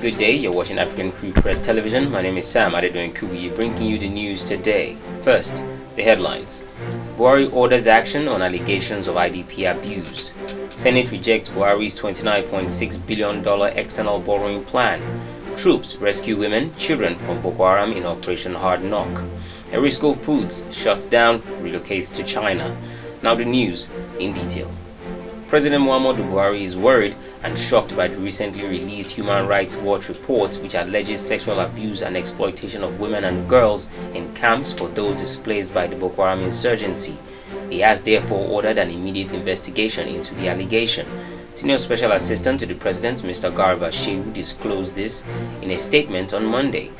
Good day, you're watching African Free Press Television. My name is Sam Adedoyin Kubi, bringing you the news today. First, the headlines. Buhari orders action on allegations of IDP abuse. Senate rejects Buhari's $29.6 billion external borrowing plan. Troops rescue women, children from Boko Haram in Operation Hard Knock. Erisco Foods shuts down, relocates to China. Now the news in detail. President Muhammadu Buhari is worried and shocked by the recently released Human Rights Watch report, which alleges sexual abuse and exploitation of women and girls in camps for those displaced by the Boko Haram insurgency. He has therefore ordered an immediate investigation into the allegation. Senior Special Assistant to the President, Mr. Garba Shehu, disclosed this in a statement on Monday.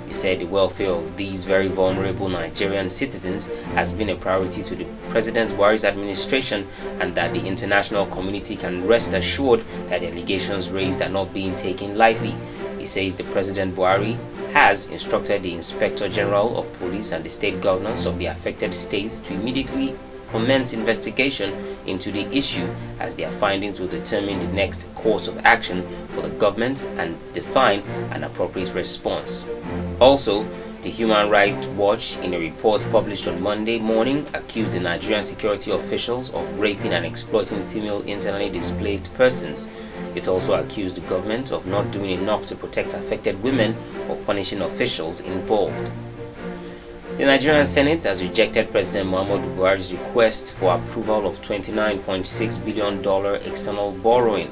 He said the welfare of these very vulnerable Nigerian citizens has been a priority to the President Buhari's administration, and that the international community can rest assured that the allegations raised are not being taken lightly. He says the President Buhari has instructed the Inspector General of Police and the state governors of the affected states to immediately commence investigation into the issue, as their findings will determine the next course of action for the government and define an appropriate response. Also, the Human Rights Watch, in a report published on Monday morning, accused the Nigerian security officials of raping and exploiting female internally displaced persons. It also accused the government of not doing enough to protect affected women or punishing officials involved. The Nigerian Senate has rejected President Muhammadu Buhari's request for approval of $29.6 billion external borrowing.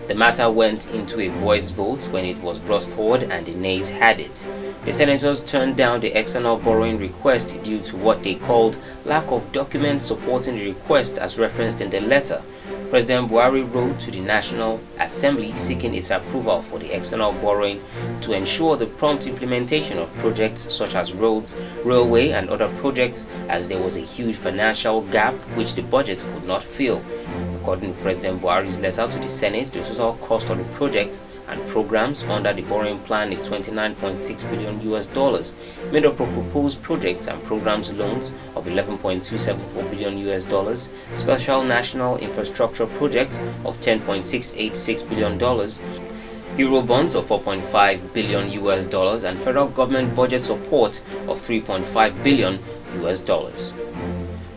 The matter went into a voice vote when it was brought forward, and the nays had it. The senators turned down the external borrowing request due to what they called lack of documents supporting the request as referenced in the letter. President Buhari wrote to the National Assembly seeking its approval for the external borrowing to ensure the prompt implementation of projects such as roads, railway and other projects, as there was a huge financial gap which the budget could not fill. According to President Buhari's letter to the Senate, the total cost of the project and programs under the borrowing plan is $29.6 billion, made up of proposed projects and programs loans of $11.274 billion, special national infrastructure projects of $10.686 billion, Eurobonds of $4.5 billion, and federal government budget support of $3.5 billion.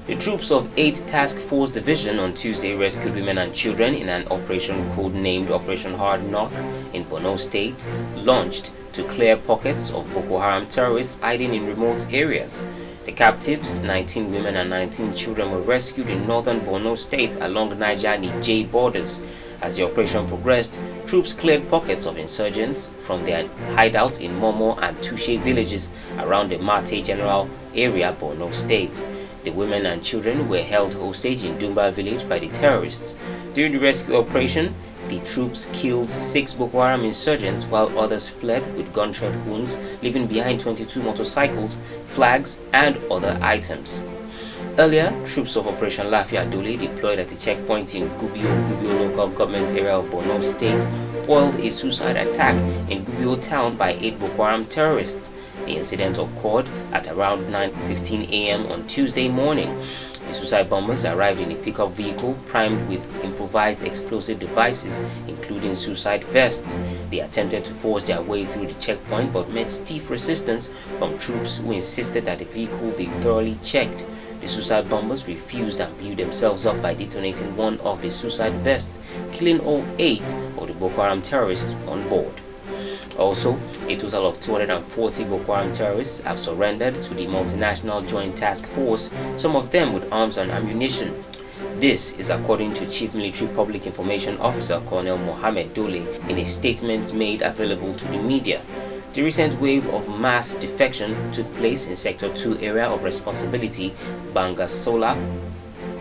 The troops of 8th Task Force Division on Tuesday rescued women and children in an operation codenamed Operation Hard Knock in Borno State, launched to clear pockets of Boko Haram terrorists hiding in remote areas. The captives, 19 women and 19 children, were rescued in northern Borno State along Niger-Niger borders. As the operation progressed, troops cleared pockets of insurgents from their hideouts in Momo and Touche villages around the Mate General area, Borno State. The women and children were held hostage in Dumba village by the terrorists. During the rescue operation, the troops killed 6 Boko Haram insurgents, while others fled with gunshot wounds, leaving behind 22 motorcycles, flags, and other items. Earlier, troops of Operation Lafia Dole, deployed at a checkpoint in Gubbio local government area of Borno State, foiled a suicide attack in Gubbio town by 8 Boko Haram terrorists. The incident occurred at around 9:15 a.m. on Tuesday morning. The suicide bombers arrived in a pickup vehicle primed with improvised explosive devices, including suicide vests. They attempted to force their way through the checkpoint but met stiff resistance from troops who insisted that the vehicle be thoroughly checked. The suicide bombers refused and blew themselves up by detonating one of the suicide vests, killing all 8 of the Boko Haram terrorists on board. Also, a total of 240 Boko Haram terrorists have surrendered to the multinational Joint Task Force, some of them with arms and ammunition. This is according to Chief Military Public Information Officer Colonel Mohammed Dole in a statement made available to the media. The recent wave of mass defection took place in Sector 2 area of responsibility, Bangasola,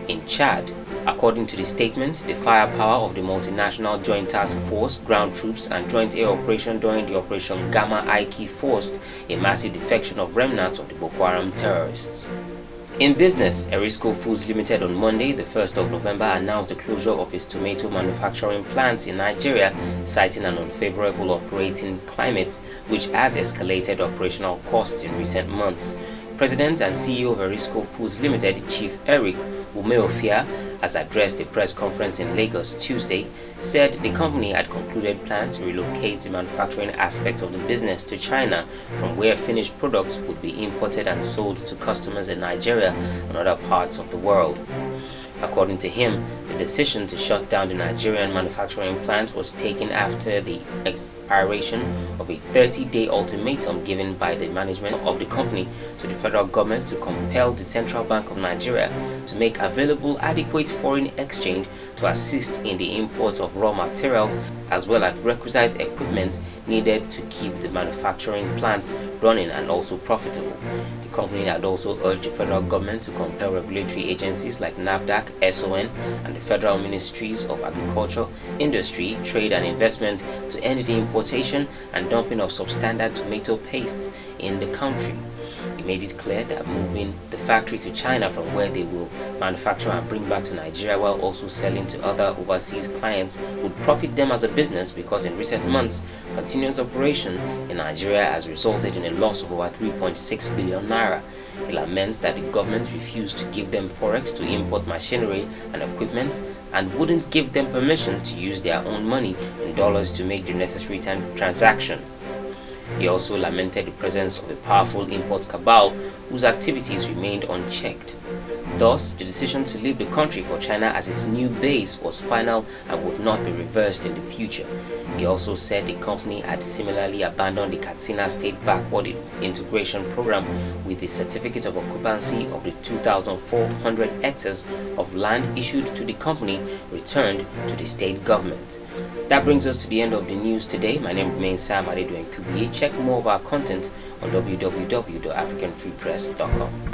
in Chad. According to the statement, the firepower of the multinational Joint Task Force, ground troops, and joint air operation during the Operation Gamma Aiki forced a massive defection of remnants of the Boko Haram terrorists. In business, Erisco Foods Limited on Monday, the 1st of November, announced the closure of its tomato manufacturing plants in Nigeria, citing an unfavorable operating climate which has escalated operational costs in recent months. President and CEO of Erisco Foods Limited, Chief Eric Umeofia, has addressed a press conference in Lagos Tuesday, said the company had concluded plans to relocate the manufacturing aspect of the business to China, from where finished products would be imported and sold to customers in Nigeria and other parts of the world. According to him, the decision to shut down the Nigerian manufacturing plant was taken after the expiration of a 30-day ultimatum given by the management of the company to the federal government to compel the Central Bank of Nigeria to make available adequate foreign exchange to assist in the import of raw materials, as well as requisite equipment needed to keep the manufacturing plants running and also profitable. The company had also urged the federal government to compel regulatory agencies like NAFDAC, SON, and the Federal Ministries of Agriculture, Industry, Trade and Investment to end the importation and dumping of substandard tomato pastes in the country. He made it clear that moving the factory to China, from where they will manufacture and bring back to Nigeria while also selling to other overseas clients, would profit them as a business, because in recent months, continuous operation in Nigeria has resulted in a loss of over 3.6 billion naira. He laments that the government refused to give them forex to import machinery and equipment and wouldn't give them permission to use their own money in dollars to make the necessary transaction. He also lamented the presence of a powerful import cabal whose activities remained unchecked. Thus, the decision to leave the country for China as its new base was final and would not be reversed in the future. He also said the company had similarly abandoned the Katsina State Backward Integration Program with a certificate of occupancy of the 2,400 hectares of land issued to the company returned to the state government. That brings us to the end of the news today. My name remains Sam Adedoyin Kubiye. Check more of our content on www.africanfreepress.com.